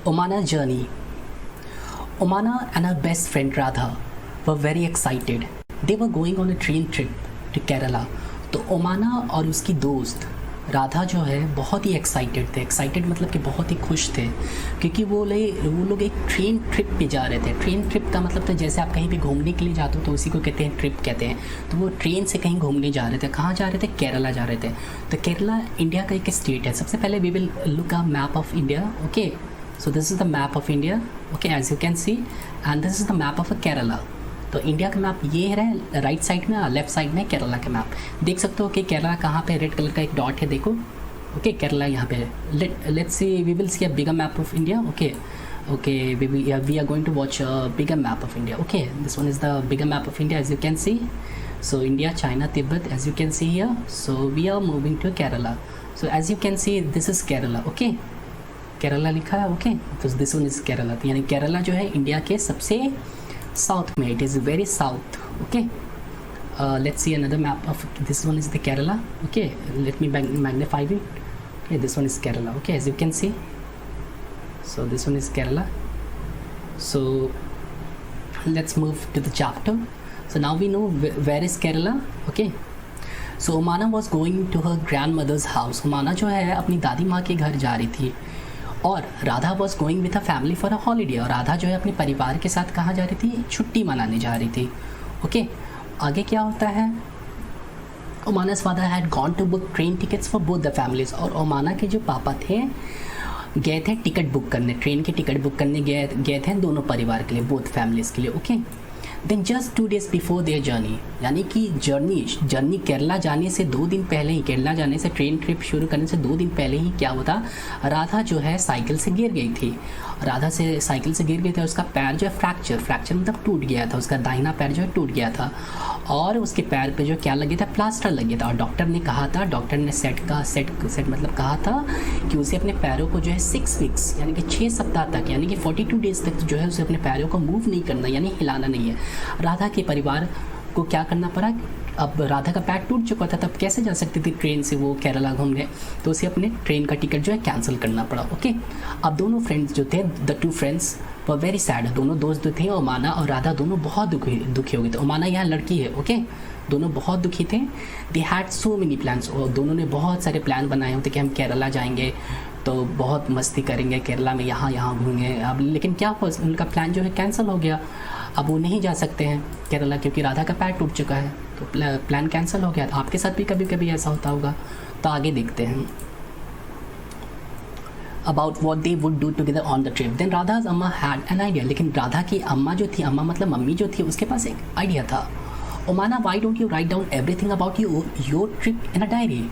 Omana journey. Omana and her best friend Radha were very excited. They were going on a train trip to Kerala. तो ओमाना और उसकी दोस्त राधा जो है बहुत ही एक्साइटेड थे. एक्साइटेड मतलब कि बहुत ही खुश थे, क्योंकि वो लोग एक ट्रेन ट्रिप पे जा रहे थे. ट्रेन ट्रिप का मतलब तो जैसे आप कहीं भी घूमने के लिए जाते हो तो उसी को कहते हैं ट्रिप कहते हैं. तो वो ट्रेन से कहीं घूमने जा रहे थे. कहाँ जा रहे थे? केरला जा रहे थे. तो केरला इंडिया का एक स्टेट है. सबसे पहले we will look a map of India. Okay, so this is the map of India. Okay, as you can see, and this is the map of Kerala. तो इंडिया का मैप ये है राइट साइड में, left side में केरला का map. देख सकते हो कि केरला कहाँ पे रेड कलर का एक डॉट है, देखो. ओके, केरला यहाँ पे. Let's see, we will see a bigger map of India. Okay, we are going to watch a bigger map of India. Okay, this one is the bigger map of India, as you can see. So India, China, Tibet, as you can see here. So we are moving to Kerala. So as you can see, this is Kerala. Okay, Kerala लिखा है. Okay, तो this one is Kerala. तो यानी केरला जो है India के सबसे south में, it is very south. Okay, let's see another map of this one is the Kerala. Okay, let me magnify it. Okay, this one is Kerala. Okay, as you can see, so this one is Kerala. So let's move to the chapter. So now we know where is Kerala. Okay, so Omana was going to her grandmother's house. Omana जो है अपनी दादी माँ के घर जा रही थी, और Radha was going with her family for a holiday. और राधा जो है अपने परिवार के साथ कहाँ जा रही थी? छुट्टी मनाने जा रही थी. ओके, आगे क्या होता है? Omana's father had gone to book train tickets for both the families. और ओमाना के जो पापा थे गए थे टिकट बुक करने, ट्रेन की टिकट बुक करने गए थे दोनों परिवार के लिए, बोथ फैमिलीज़ के लिए. Okay, then just 2 days before their journey, यानी कि जर्नी केरला जाने से 2 दिन पहले ही, केरला जाने से ट्रेन ट्रिप शुरू करने से 2 दिन पहले ही क्या होता, राधा जो है साइकिल से गिर गई थी. राधा से साइकिल से गिर गई थी, उसका पैर जो है फ्रैक्चर मतलब टूट गया था. उसका दाहिना पैर जो है टूट गया था, और उसके पैर पे जो क्या लगे था? प्लास्टर लगे था. और डॉक्टर ने कहा था, डॉक्टर ने सेट मतलब कहा था कि उसे अपने पैरों को जो है 6 weeks यानी कि 6 सप्ताह तक, यानी कि 42 days तक जो है उसे अपने पैरों को मूव नहीं करना, यानी हिलाना नहीं है. राधा के परिवार को क्या करना पड़ा? अब राधा का पैर टूट चुका था, तब कैसे जा सकती थी ट्रेन से वो केरला घूमने? तो उसे अपने ट्रेन का टिकट जो है कैंसिल करना पड़ा. ओके, अब दोनों फ्रेंड्स जो थे, the 2 friends were very sad. दोनों दोस्त जो थे, ओमाना और राधा, दोनों बहुत दुखी हो गए थे. ओमाना यहाँ लड़की है. ओके, दोनों बहुत दुखी थे. They had so many plans. और दोनों ने बहुत सारे प्लान बनाए होते कि हम केरला जाएंगे तो बहुत मस्ती करेंगे केरला में, यहाँ घूमेंगे. अब लेकिन क्या हुआ, उनका प्लान जो है कैंसिल हो गया. अब वो नहीं जा सकते हैं केरला, क्योंकि राधा का पैर टूट चुका है. तो प्लान कैंसिल हो गया. आपके साथ भी कभी कभी ऐसा होता होगा. तो आगे देखते हैं about what they would do together on the trip. Then Radha's अम्मा had an idea. लेकिन राधा की अम्मा जो थी, अम्मा मतलब मम्मी जो थी, उसके पास एक आइडिया था. ओमाना, why don't you write down everything about your trip in a diary?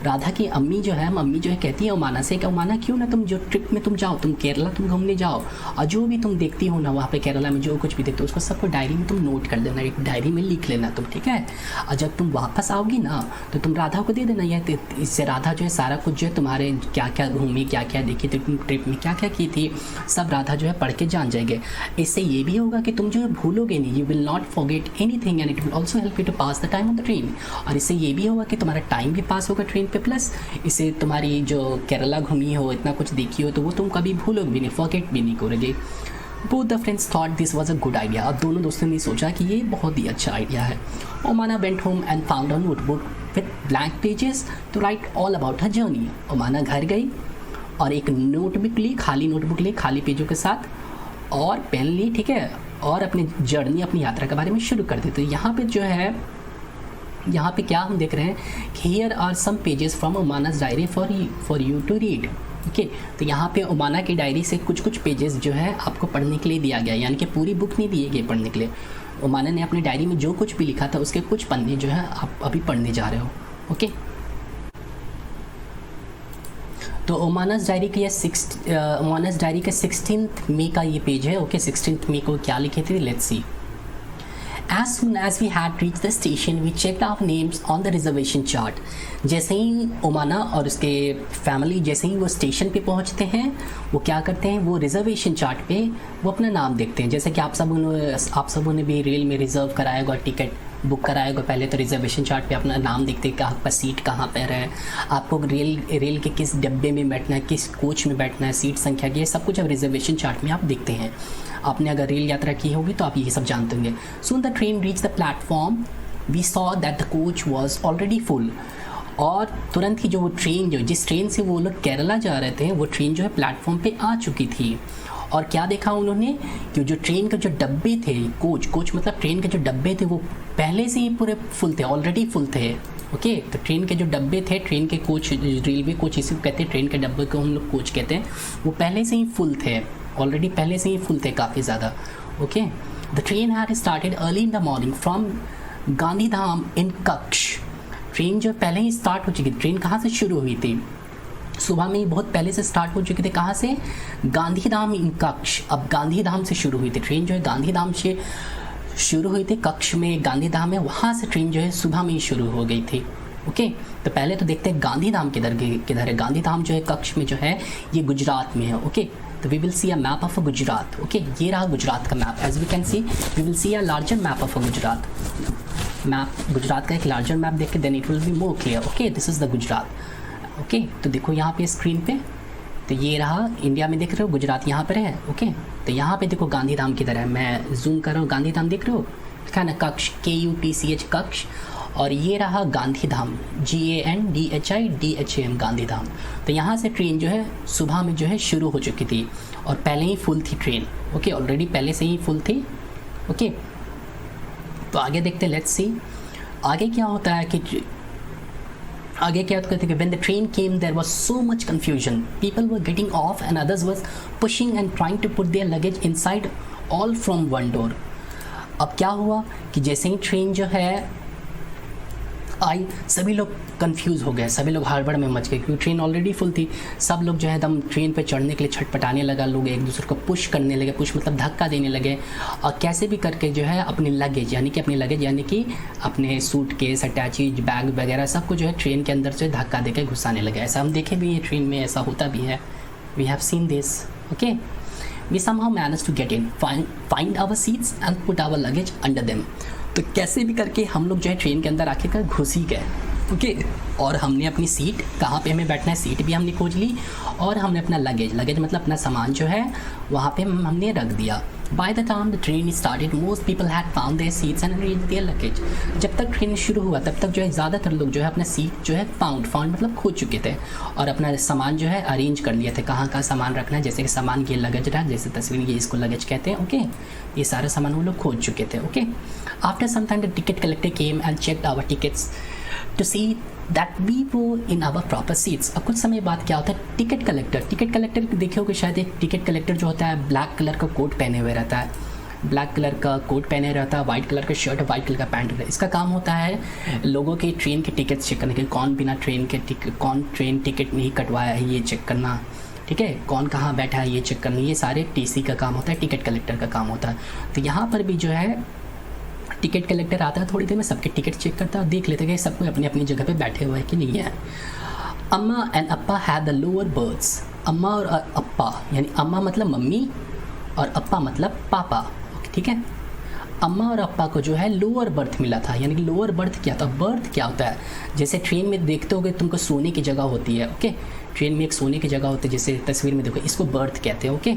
Radha की मम्मी जो है कहती है ओमाना से कि ओमाना, क्यों ना तुम जो ट्रिप में तुम जाओ, तुम केरला तुम घूमने जाओ, और जो भी तुम देखती हो ना वहाँ पे केरला में, जो कुछ भी देखते हो उसको सबको डायरी में तुम नोट कर देना, एक डायरी में लिख लेना तुम. ठीक है, और जब तुम वापस आओगी ना तो तुम राधा को दे देना. यह इससे राधा जो है सारा कुछ जो है तुम्हारे क्या क्या घूमी, क्या क्या देखी थी, तुम ट्रिप में क्या क्या की थी, सब राधा जो है पढ़ के जान जाएंगे. इससे ये भी होगा कि तुम जो है भूलोगे नहीं, you will not forget anything, and it will also help you to pass the time on the train. और इससे ये भी होगा कि तुम्हारा टाइम भी पास होगा ट्रेन पे, प्लस इससे तुम्हारी जो केरला घूमी हो, इतना कुछ देखी हो, तो वो तुम कभी भूलोगे भी नहीं, फॉरगेट भी नहीं करोगे. Both the friends thought this was a good idea. अब दोनों दोस्तों ने सोचा कि ये बहुत ही अच्छा आइडिया है. Omana went home and found a notebook with blank pages to write all about her journey. Omana घर गई और एक नोटबुक ली, खाली नोटबुक ली, खाली पेजों के साथ, और पेन ली. ठीक है, और अपनी जर्नी, अपनी यात्रा के बारे में शुरू कर दी. तो यहाँ पे जो है, यहाँ पे क्या हम देख रहे हैं कि here are some pages from ओमाना's diary for you to read. Okay, तो यहाँ पे ओमाना की डायरी से कुछ पेजेस जो है आपको पढ़ने के लिए दिया गया, यानी कि पूरी बुक नहीं दी गई पढ़ने के लिए. ओमाना ने अपनी डायरी में जो कुछ भी लिखा था उसके कुछ पन्ने जो है आप अभी पढ़ने जा रहे हो. ओके, तो ओमाना's डायरी का 16th मई का ये पेज है. ओके, 16th मई को क्या लिखे थे, let's see. As soon as we had reached the station, we checked our names on the reservation chart. जैसे ही ओमाना और उसके फैमिली जैसे ही वो स्टेशन पे पहुंचते हैं, वो क्या करते हैं, वो रिजर्वेशन चार्ट पे वो अपना नाम देखते हैं. जैसे कि आप सबों ने भी रेल में रिज़र्व कराया होगा टिकट. बुक कराया होगा पहले तो रिजर्वेशन चार्ट पे अपना नाम देखते हैं कि आपका सीट कहाँ पर है, आपको रेल के किस डब्बे में बैठना है, किस कोच में बैठना है, सीट संख्या की, ये सब कुछ अब रिजर्वेशन चार्ट में आप देखते हैं। आपने अगर रेल यात्रा की होगी तो आप ये सब जानते होंगे। Soon the train reach the platform we saw that the coach was already full. और तुरंत ही जो वो ट्रेन जिस ट्रेन से वो लोग केरला जा रहे थे वो ट्रेन जो है प्लेटफॉर्म पे आ चुकी थी। और क्या देखा उन्होंने कि जो ट्रेन के जो डब्बे थे, कोच मतलब ट्रेन के जो डब्बे थे वो पहले से ही पूरे फुल थे, ऑलरेडी फुल थे। ओके, तो ट्रेन के जो डब्बे थे, ट्रेन के कोच, रेलवे कोच इसी को कहते हैं, ट्रेन के डब्बे को हम लोग कोच कहते हैं, वो पहले से ही फुल थे, ऑलरेडी पहले से ही फुल थे काफ़ी ज़्यादा। Okay, the train had started early in the morning from Gandhidham in Kutch. Train जो पहले ही स्टार्ट हो चुकी थी। ट्रेन कहाँ से शुरू हुई थी? सुबह में ही बहुत पहले से स्टार्ट हो चुके थे। कहाँ से? गांधीधाम इन कक्ष। अब गांधीधाम से शुरू हुई थी ट्रेन, जो है गांधीधाम से शुरू हुई थी, कक्ष में गांधीधाम में, वहाँ से ट्रेन जो है सुबह में ही शुरू हो गई थी। ओके, तो पहले तो देखते हैं गांधीधाम किधर है। गांधीधाम जो है कक्ष में जो है ये गुजरात में है। ओके, तो we will see a map of a Gujarat. Okay, ये रहा गुजरात का map. As we can see we will see a larger map of a Gujarat. Map Gujarat का एक लार्जर मैप देख के then it will be more clear. Okay, this is the Gujarat. Okay, तो देखो यहाँ पे स्क्रीन पे, तो ये रहा इंडिया में, देख रहे हो गुजरात यहाँ पर है। ओके, तो यहाँ पे देखो गांधीधाम किधर है, मैं जूम कर रहा हूँ, गांधीधाम देख रहे हो, लिखा ना कक्ष, KUTCH कक्ष, और ये रहा गांधीधाम, GANDHIDHAM गांधीधाम। तो यहाँ से ट्रेन जो है सुबह में जो है शुरू हो चुकी थी और पहले ही फुल थी ट्रेन। ओके, ऑलरेडी पहले से ही फुल थी। ओके, तो आगे देखते, लेट्स सी आगे क्या होता है कि आगे क्या होता है कि when the train came there was so much confusion, people were getting off and others was pushing and trying to put their luggage inside, all from one door। अब क्या हुआ कि जैसे ही ट्रेन जो है आई, सभी लोग कंफ्यूज हो गए, सभी लोग हड़बड़ में मच गए क्योंकि ट्रेन ऑलरेडी फुल थी। सब लोग जो है एकदम ट्रेन पे चढ़ने के लिए छटपटाने लगा, लोग एक दूसरे को पुश करने लगे, पुश मतलब धक्का देने लगे, और कैसे भी करके जो है अपने लगेज यानी कि अपने सूटकेस, अटैचीज, बैग वगैरह सबको जो है ट्रेन के अंदर से धक्का देकर घुसाने लगे। ऐसा हम देखे भी हैं, ट्रेन में ऐसा होता भी है, we have seen this. Okay, we somehow manage to get in, find our seats and put our luggage under them. तो कैसे भी करके हम लोग जो है ट्रेन के अंदर आखिरकार घुस ही गए। ओके, और हमने अपनी सीट, कहाँ पे हमें बैठना है, सीट भी हमने खोज ली, और हमने अपना लगेज मतलब अपना सामान जो है वहाँ पे हमने रख दिया। By the time the train started most people had found their seats and arranged their luggage. जब तक ट्रेन शुरू हुआ तब तक जो है ज़्यादातर लोग जो है अपना सीट जो है फाउंड मतलब खो चुके थे और अपना सामान जो है अरेंज कर लिए थे, कहाँ कहाँ सामान रखना है। जैसे कि सामान ये लगेज रहा, जैसे तस्वीर ये इसको लगेज कहते हैं। ओके, ये सारा सामान वो लोग खोज चुके थे। Okay, after some time the ticket collector came and checked our tickets to see that we were in our proper seats. अब कुछ समय बाद क्या होता है, टिकट कलेक्टर देखे होगे शायद, एक टिकट कलेक्टर जो होता है ब्लैक कलर का कोट पहने हुए रहता है, ब्लैक कलर का कोट पहने रहता है, वाइट कलर का शर्ट और वाइट कलर का पैंट रहता है। इसका काम होता है लोगों के ट्रेन के टिकट चेक करने के, कौन ट्रेन टिकट नहीं कटवाया है ये चेक करना, ठीक है, कौन कहाँ बैठा है ये चेक करना, ये सारे TC का काम होता है, टिकट कलेक्टर का काम होता है। तो यहाँ पर भी जो है टिकट कलेक्टर आता है, थोड़ी देर में सबके टिकट चेक करता है और देख लेते हैं कि सबको अपनी अपनी जगह पे बैठे हुए हैं कि नहीं है। Amma and Appa had the lower berths. Amma और अप्पा, यानी अम्मा मतलब मम्मी और अप्पा मतलब पापा, ठीक है। अम्मा और अप्पा को जो है लोअर बर्थ मिला था, यानी कि लोअर बर्थ क्या था, बर्थ क्या होता है, जैसे ट्रेन में देखते होगे तुमको सोने की जगह होती है। ओके, ट्रेन में एक सोने की जगह होती है, जैसे तस्वीर में देखो, इसको बर्थ कहते हैं। ओके,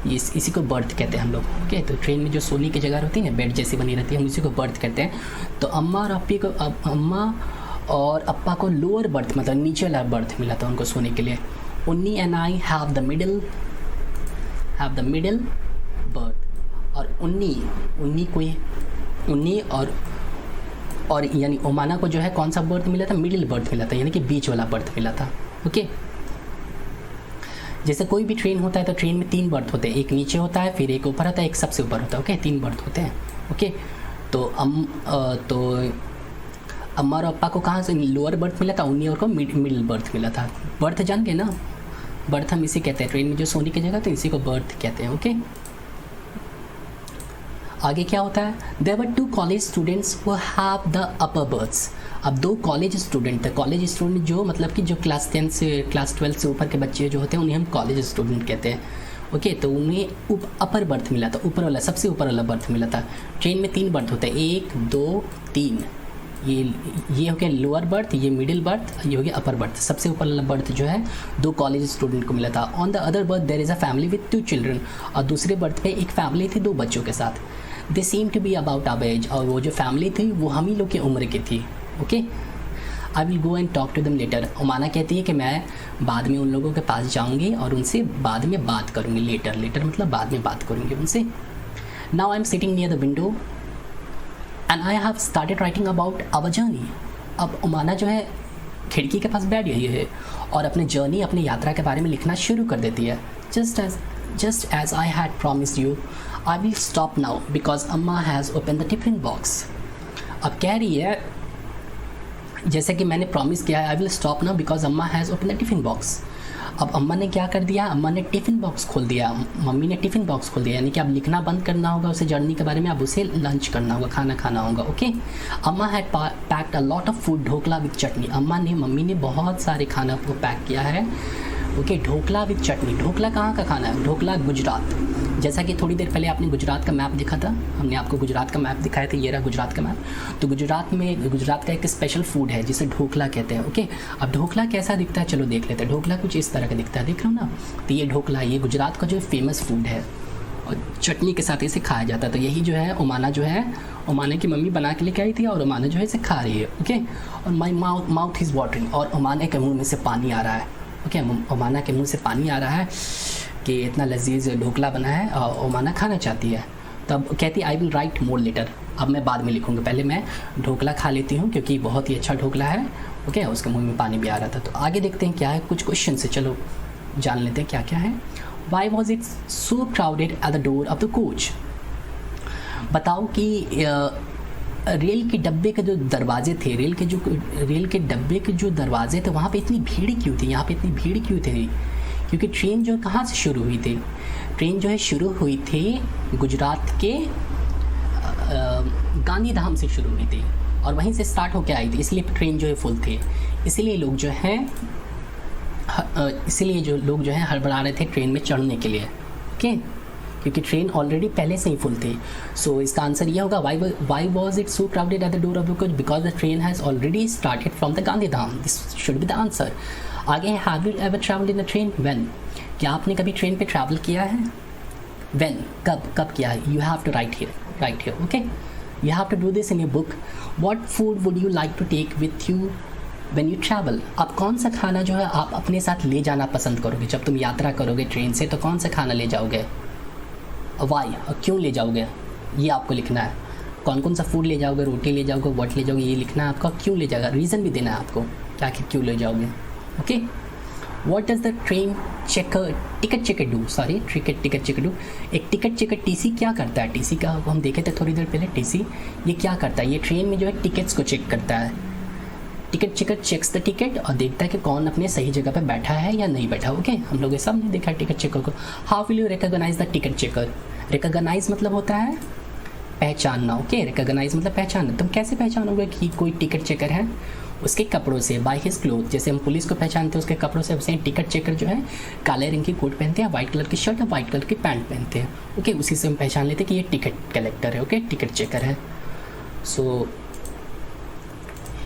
इसी को बर्थ कहते हैं हम लोग। ओके, तो ट्रेन में जो सोने की जगह होती है ना, बेड जैसी बनी रहती है, हम इसी को बर्थ कहते हैं। तो अम्मा और अप्पा को लोअर बर्थ मतलब नीचे वाला बर्थ मिला था उनको सोने के लिए। उन्नी and I have the middle birth. और उन्नी और यानी ओमाना को जो है कौन सा बर्थ मिला था, मिडिल बर्थ मिला था, यानी कि बीच वाला बर्थ मिला था। ओके, जैसे कोई भी ट्रेन होता है तो ट्रेन में 3 बर्थ होते हैं, एक नीचे होता है, फिर एक ऊपर होता है, एक सबसे ऊपर होता है। ओके, 3 बर्थ होते हैं। ओके, तो अम्मा और अप्पा को कहाँ से लोअर बर्थ मिला था, उन्हीं और को मिडिल बर्थ मिला था। बर्थ जान गए ना, बर्थ हम इसे कहते हैं, ट्रेन में जो सोने की जगह तो इसी को बर्थ कहते हैं। ओके, आगे क्या होता है, there were 2 college students who have the upper berths. अब 2 कॉलेज स्टूडेंट थे, कॉलेज स्टूडेंट जो मतलब कि जो क्लास 12 से ऊपर के बच्चे जो होते हैं उन्हें हम कॉलेज स्टूडेंट कहते हैं। ओके, तो उन्हें अपर बर्थ मिला था, ऊपर वाला, सबसे ऊपर वाला बर्थ मिला था। ट्रेन में 3 बर्थ होते हैं, 1 2 3। ये हो गया लोअर बर्थ, ये मिडिल बर्थ, ये हो गया अपर बर्थ। सबसे ऊपर वाला बर्थ जो है 2 कॉलेज स्टूडेंट को मिला था। On the other berth there is a family with 2 children, और दूसरे बर्थ पे एक फैमिली थी 2 बच्चों के साथ। They seem to be about our age, और वो जो फैमिली थी वो हम ही लोग की उम्र की थी। Okay, I will go and talk to them later. Omana कहती है कि मैं बाद में उन लोगों के पास जाऊंगी और उनसे बाद में बात करूंगी। लेटर, लेटर मतलब बाद में बात करूंगी उनसे। Now I am sitting near the window and I have started writing about our journey. अब ओमाना जो है खिड़की के पास बैठ गई है और अपने जर्नी, अपनी यात्रा के बारे में लिखना शुरू कर देती है। Just as I had promised you, I will stop now because Amma has open the tiffin box. अब कह रही है जैसे कि मैंने प्रॉमिस किया है, I will stop now because Amma has open the tiffin box. अब अम्मा ने क्या कर दिया, अम्मा ने टिफ़िन बॉक्स खोल दिया, मम्मी ने टिफ़िन बॉक्स खोल दिया, यानी कि अब लिखना बंद करना होगा उसे जर्नी के बारे में, अब उसे लंच करना होगा, खाना खाना होगा। ओके, अम्मा had packed a lot of food, dhokla with chutney. Mummy ने बहुत सारे खाना को पैक किया है। ओके, ढोकला विद चटनी। ढोकला कहाँ का खाना है? ढोकला गुजरात। जैसा कि थोड़ी देर पहले आपने गुजरात का मैप दिखा था, हमने आपको गुजरात का मैप दिखाया था, ये रहा गुजरात का मैप। तो गुजरात का एक स्पेशल फूड है जिसे ढोकला कहते हैं। ओके, अब ढोकला कैसा दिखता है चलो देख लेते हैं। ढोकला कुछ इस तरह का दिखता है, देख रहे हो ना। तो ये ढोकला, ये गुजरात का जो फेमस फूड है और चटनी के साथ इसे खाया जाता है। तो यही जो है ओमाना की मम्मी बना के लेके आई थी और ओमाना जो है इसे खा रही है। ओके, और माई माउथ इज़ वाटरिंग, और ओमाना के मुँह में से पानी आ रहा है। ओके, ओमाना के मुँह से पानी आ रहा है कि इतना लजीज ढोकला बना है और ओमाना खाना चाहती है। तब कहती I will write more letter, अब मैं बाद में लिखूँगी, पहले मैं ढोकला खा लेती हूँ क्योंकि बहुत ही अच्छा ढोकला है। ओके, उसके मुंह में पानी भी आ रहा था। तो आगे देखते हैं क्या है, कुछ क्वेश्चन से चलो जान लेते हैं क्या क्या है। Why was it so crowded at the door of the coach. बताओ कि रेल के डब्बे के जो दरवाजे थे, रेल के डब्बे के जो दरवाजे थे वहाँ पे इतनी भीड़ क्यों थी, यहाँ पे इतनी भीड़ क्यों थी? क्योंकि ट्रेन जो कहाँ से शुरू हुई थी? ट्रेन जो है शुरू हुई थी गुजरात के गांधीधाम से शुरू हुई थी और वहीं से स्टार्ट होकर आई थी, इसलिए ट्रेन जो है फुल थी। इसीलिए लोग जो हैं हड़बड़ा रहे थे ट्रेन में चढ़ने के लिए। ओके, क्योंकि ट्रेन ऑलरेडी पहले से ही फुल थी। सो इसका आंसर ये होगा, why was it so crowded at the door of the coach, because the train has already started from the Gandhidham. This should be the answer. आगे है, have you ever travelled in the train? When, क्या आपने कभी train पे travel किया है? When, कब किया है? You have to write here. Okay, you have to do this in your book. What food would you like to take with you when you travel? आप कौन सा खाना जो है आप अपने साथ ले जाना पसंद करोगे? जब तुम यात्रा करोगे ट्रेन से तो कौन सा खाना ले जाओगे? वाई, और क्यों ले जाओगे ये आपको लिखना है। कौन कौन सा फूड ले जाओगे, रोटी ले जाओगे, व्हाट ले जाओगे, ये लिखना है आपका। क्यों ले जाओगे, रीज़न भी देना है आपको क्या कि क्यों ले जाओगे। Okay, what does the train ticket checker do? Sorry, ticket checker do. एक टिकट चेकर टीसी क्या करता है? टीसी का हम देखे थे थोड़ी देर पहले। टीसी ये क्या करता है? ये ट्रेन में जो है टिकट्स को चेक करता है। Ticket checker checks the ticket और देखता है कि कौन अपने सही जगह पे बैठा है या नहीं बैठा। ओके, हम लोग ये सब नहीं देखा टिकट चेकर को। How will you recognise the ticket checker? Recognise मतलब होता है पहचानना। ओके, रिकॉग्नाइज मतलब पहचानना। तुम कैसे पहचानोगे कि कोई टिकट चेकर है? उसके कपड़ों से, बाय हिज क्लोथ। जैसे हम पुलिस को पहचानते हैं उसके कपड़ों से, वैसे टिकट चेकर जो है काले रंग की कोट पहनते हैं, वाइट कलर की शर्ट और वाइट कलर की पैंट पहनते हैं। ओके, उसी से हम पहचान लेते हैं कि ये टिकट कलेक्टर है। ओके, टिकट चेकर है। सो